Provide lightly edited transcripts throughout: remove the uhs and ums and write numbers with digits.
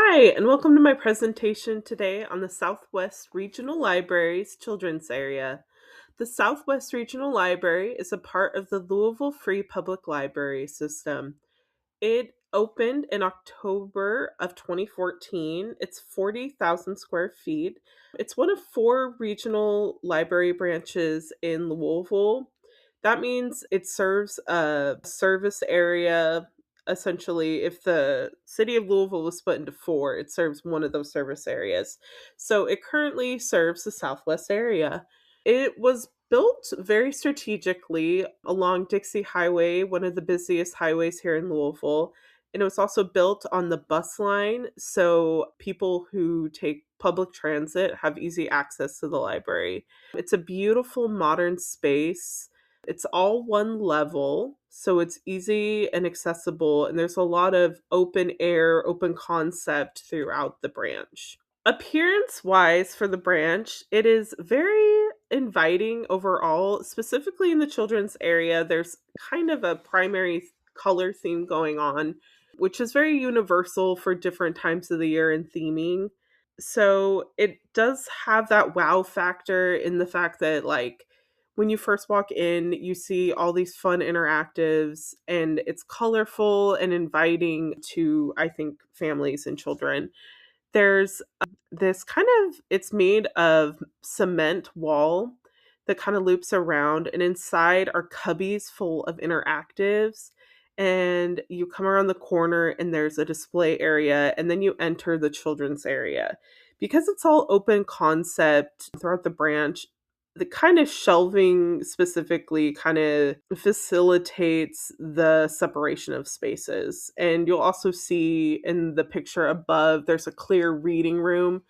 Hi, and welcome to my presentation today on the Southwest Regional Library's children's area. The Southwest Regional Library is a part of the Louisville Free Public Library system. It opened in October of 2014. It's 40,000 square feet. It's one of four regional library branches in Louisville. That means it serves a service area. Essentially, if the city of Louisville was split into four, it serves one of those service areas. So it currently serves the Southwest area. It was built very strategically along Dixie Highway, one of the busiest highways here in Louisville. And it was also built on the bus line, so people who take public transit have easy access to the library. It's a beautiful modern space. It's all one level, so it's easy and accessible, and there's a lot of open air, open concept throughout the branch. Appearance wise for the branch, it is very inviting overall, specifically in the children's area. There's kind of a primary color theme going on, which is very universal for different times of the year and theming. So it does have that wow factor in the fact that, like, when you first walk in, you see all these fun interactives, and it's colorful and inviting to, I think, families and children. There's this kind of it's made of cement wall that kind of loops around, and inside are cubbies full of interactives, and you come around the corner and there's a display area, and then you enter the children's area. Because it's all open concept throughout the branch, the kind of shelving specifically kind of facilitates the separation of spaces. And you'll also see in the picture above, there's a clear reading room.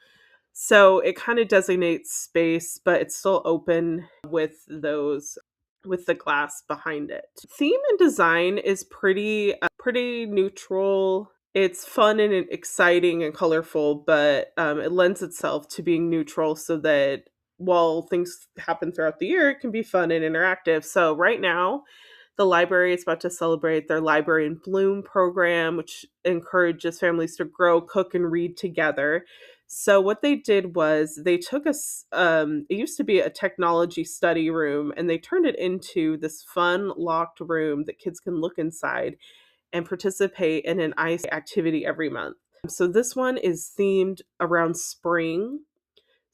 So it kind of designates space, but it's still open with the glass behind it. Theme and design is pretty neutral. It's fun and exciting and colorful, but it lends itself to being neutral so that while things happen throughout the year, it can be fun and interactive. So right now, the library is about to celebrate their Library in Bloom program, which encourages families to grow, cook, and read together. So what they did was they took it used to be a technology study room, and they turned it into this fun locked room that kids can look inside and participate in an ice activity every month. So this one is themed around spring.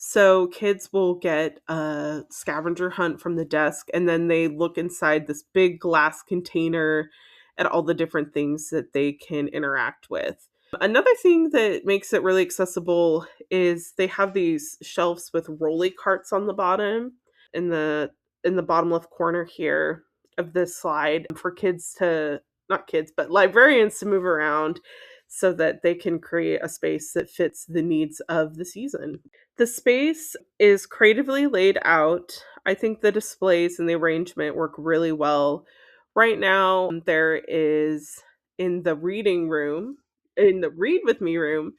So kids will get a scavenger hunt from the desk, and then they look inside this big glass container at all the different things that they can interact with. Another thing that makes it really accessible is they have these shelves with rolly carts on the bottom in the bottom left corner here of this slide for kids to not kids, but librarians to move around so that they can create a space that fits the needs of the season. The space is creatively laid out. I think the displays and the arrangement work really well. Right now, there is in the reading room, in the Read With Me room,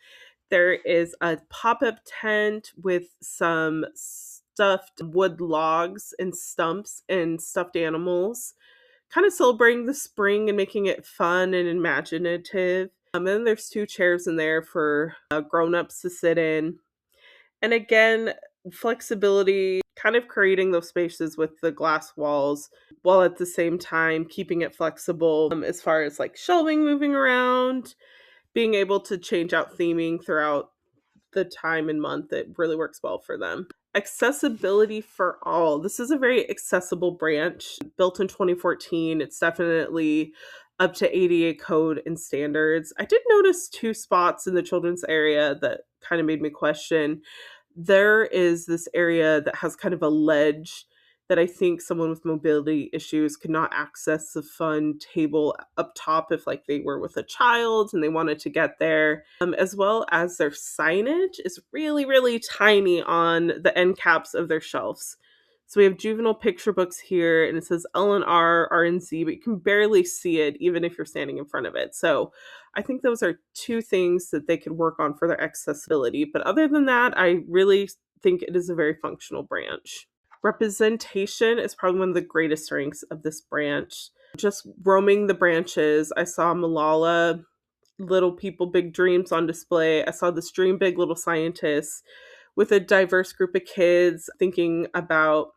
there is a pop up tent with some stuffed wood logs and stumps and stuffed animals, kind of celebrating the spring and making it fun and imaginative. And then there's two chairs in there for grown ups to sit in. And again, flexibility, kind of creating those spaces with the glass walls while at the same time keeping it flexible as far as like shelving moving around, being able to change out theming throughout the time and month. It really works well for them. Accessibility for all. This is a very accessible branch built in 2014. It's definitely up to ADA code and standards. I did notice two spots in the children's area that kind of made me question. There is this area that has kind of a ledge that I think someone with mobility issues could not access the fun table up top if like they were with a child and they wanted to get there. As well as their signage is really, really tiny on the end caps of their shelves. So we have juvenile picture books here, and it says L&R, RNZ, but you can barely see it even if you're standing in front of it. So I think those are two things that they could work on for their accessibility. But other than that, I really think it is a very functional branch. Representation is probably one of the greatest strengths of this branch. Just roaming the branches, I saw Malala Little People, Big Dreams on display. I saw this Dream Big Little Scientists with a diverse group of kids thinking about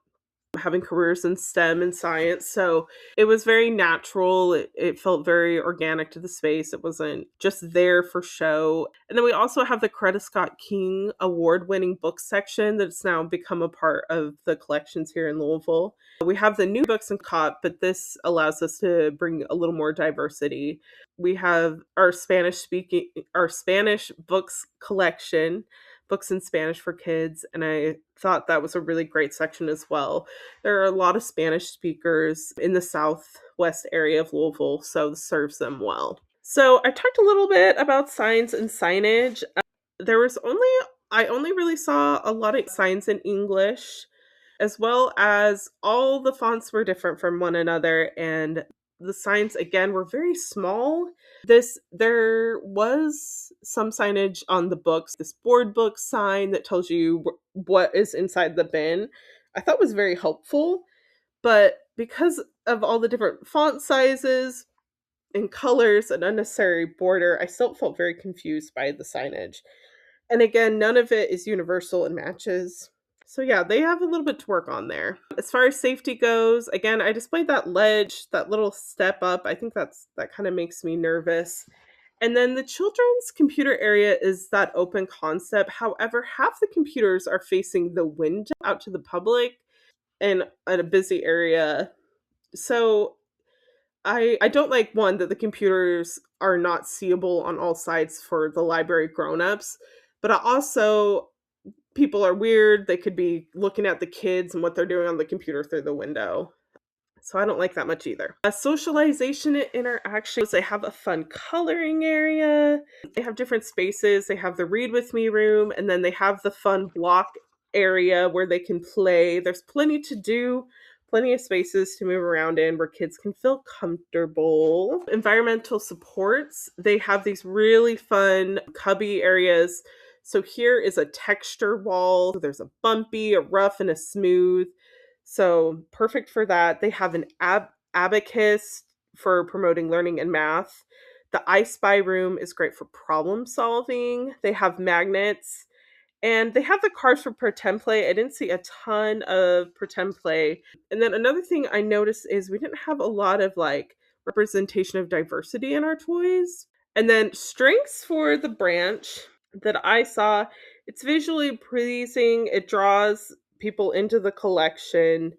having careers in STEM and science. So it was very natural. It felt very organic to the space. It wasn't just there for show. And then we also have the Coretta Scott King award winning book section that's now become a part of the collections here in Louisville. We have the new books in COP, but this allows us to bring a little more diversity. We have our Spanish books collection, books in Spanish for kids, and I thought that was a really great section as well. There are a lot of Spanish speakers in the southwest area of Louisville, so this serves them well. So I talked a little bit about signs and signage. There was only I only really saw a lot of signs in English, as well as all the fonts were different from one another, and the signs again were very small. There was some signage on the books, this board book sign that tells you what is inside the bin. I thought was very helpful, but because of all the different font sizes and colors and unnecessary border, I still felt very confused by the signage. And again, none of it is universal and matches. So yeah, they have a little bit to work on there. As far as safety goes, again, I displayed that ledge, that little step up. I think that kind of makes me nervous. And then the children's computer area is that open concept. However, half the computers are facing the window out to the public and at a busy area. So I don't like one that the computers are not seeable on all sides for the library grown-ups, but I also people are weird. They could be looking at the kids and what they're doing on the computer through the window. So I don't like that much either. A socialization and interaction. They have a fun coloring area. They have different spaces. They have the read with me room, and then they have the fun block area where they can play. There's plenty to do, plenty of spaces to move around in where kids can feel comfortable. Environmental supports. They have these really fun cubby areas. So here is a texture wall. There's a bumpy, a rough, and a smooth. So perfect for that. They have an abacus for promoting learning and math. The I Spy room is great for problem solving. They have magnets and they have the cards for pretend play. I didn't see a ton of pretend play. And then another thing I noticed is we didn't have a lot of like representation of diversity in our toys. And then strengths for the branch that I saw, it's visually pleasing. It draws people into the collection.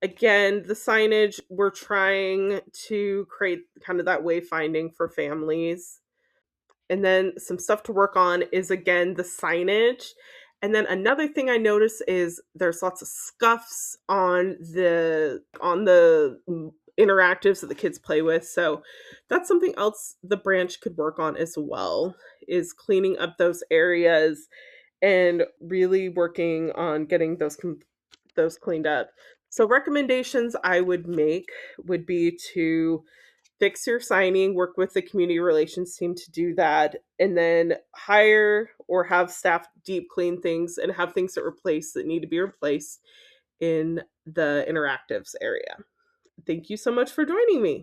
Again, the signage, we're trying to create kind of that wayfinding for families. And then some stuff to work on is again the signage. And then another thing I notice is there's lots of scuffs on the interactives that the kids play with. So that's something else the branch could work on as well, is cleaning up those areas and really working on getting those cleaned up. So recommendations I would make would be to fix your signing, work with the community relations team to do that, and then hire or have staff deep clean things and have things that need to be replaced in the interactives area. Thank you so much for joining me.